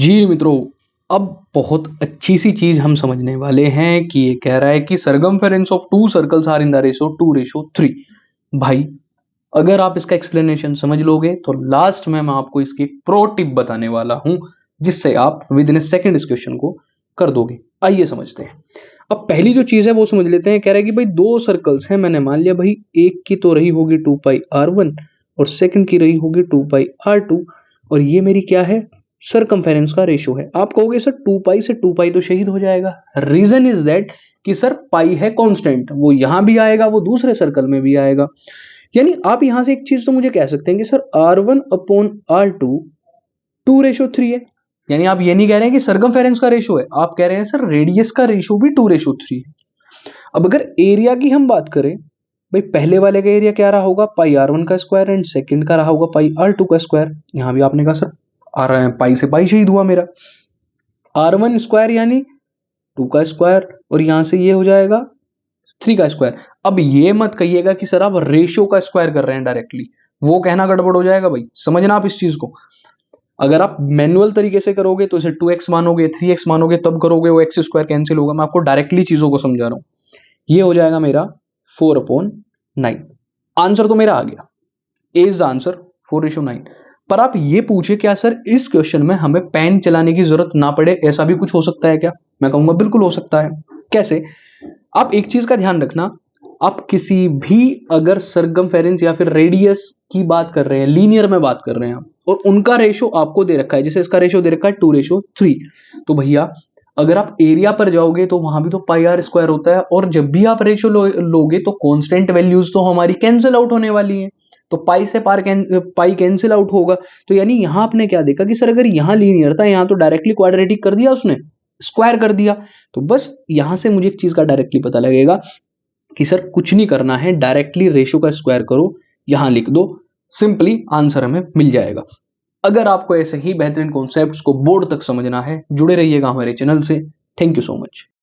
जी मित्रों, अब बहुत अच्छी सी चीज हम समझने वाले हैं कि ये कह रहा है कि circumference of two circles are in the ratio 2:3। भाई, अगर आप इसका एक्सप्लेनेशन समझ लोगे तो लास्ट में मैं आपको इसकी प्रो टिप बताने वाला हूं, जिससे आप विद इन ए सेकेंड इस क्वेश्चन को कर दोगे। आइए समझते हैं। अब पहली जो चीज है वो समझ लेते हैं। कह रहा है कि भाई दो सर्कल्स हैं, मैंने मान लिया भाई एक की तो रही होगी 2πr1 और सेकंड की रही होगी 2πr2, और ये मेरी क्या है, सरकमफेरेंस का रेशो है। आप कहोगे सर 2 पाई से 2 पाई तो शहीद हो जाएगा। रीजन इज दैट कि सर पाई है कांस्टेंट, वो यहां भी आएगा, वो दूसरे सर्कल में भी आएगा। यानी आप यहां से एक चीज तो मुझे कह सकते हैं कि सर r1/r2 2:3 है। यानी आप ये नहीं कह रहे हैं कि सरकमफेरेंस का रेशो है, आप कह रहे हैं सर रेडियस का रेशो भी 2:3 है। अब अगर एरिया की हम बात करें, भाई पहले वाले का एरिया क्या रहा होगा, πr1 का स्क्वायर, एंड सेकंड का रहा होगा πr2 का स्क्वायर। यहां भी आपने कहा सर पाई से पाई शहीद हुआ मेरा। r1 स्क्वायर यानी 2 का स्क्वायर, और यहां से ये हो जाएगा 3 का स्क्वायर। अब ये मत कहिएगा कि सर आप रेशियो का स्क्वायर कर रहे हैं डायरेक्टली, वो कहना गड़बड़ हो जाएगा। भाई समझना आप इस चीज को। अगर आप मैनुअल तरीके से करोगे तो इसे 2x मानोगे, 3x मानोगे, तब करोगे वो x स्क्वायर कैंसिल होगा। मैं आपको डायरेक्टली चीजों को समझा रहा हूं। ये हो जाएगा मेरा 4/9। आंसर तो मेरा आ गया, ए इज आंसर 4:9। पर आप ये पूछे क्या सर इस क्वेश्चन में हमें पेन चलाने की जरूरत ना पड़े, ऐसा भी कुछ हो सकता है क्या? मैं कहूंगा बिल्कुल हो सकता है। कैसे? आप एक चीज का ध्यान रखना, आप किसी भी अगर सरकमफेरेंस या फिर रेडियस की बात कर रहे हैं, लीनियर में बात कर रहे हैं आप, और उनका रेशो आपको दे रखा है, जैसे इसका रेशो दे रखा है 2:3, तो भैया अगर आप एरिया पर जाओगे तो वहां भी तो πr² होता है, और जब भी आप रेशो लोगे तो कांस्टेंट वैल्यूज तो हमारी कैंसिल आउट होने वाली है, तो पाई से पाई कैंसिल आउट होगा। तो यानी यहां आपने क्या देखा कि सर अगर यहां लीनियर था, यहां तो डायरेक्टली क्वाड्रेटिक कर दिया उसने, स्क्वायर कर दिया। तो बस यहां से मुझे एक चीज का डायरेक्टली पता लगेगा कि सर कुछ नहीं करना है, डायरेक्टली रेशो का स्क्वायर करो, यहां लिख दो, सिंपली आंसर हमें मिल जाएगा। अगर आपको ऐसे ही बेहतरीन कॉन्सेप्ट्स को बोर्ड तक समझना है, जुड़े रहिएगा हमारे चैनल से। Thank you so much.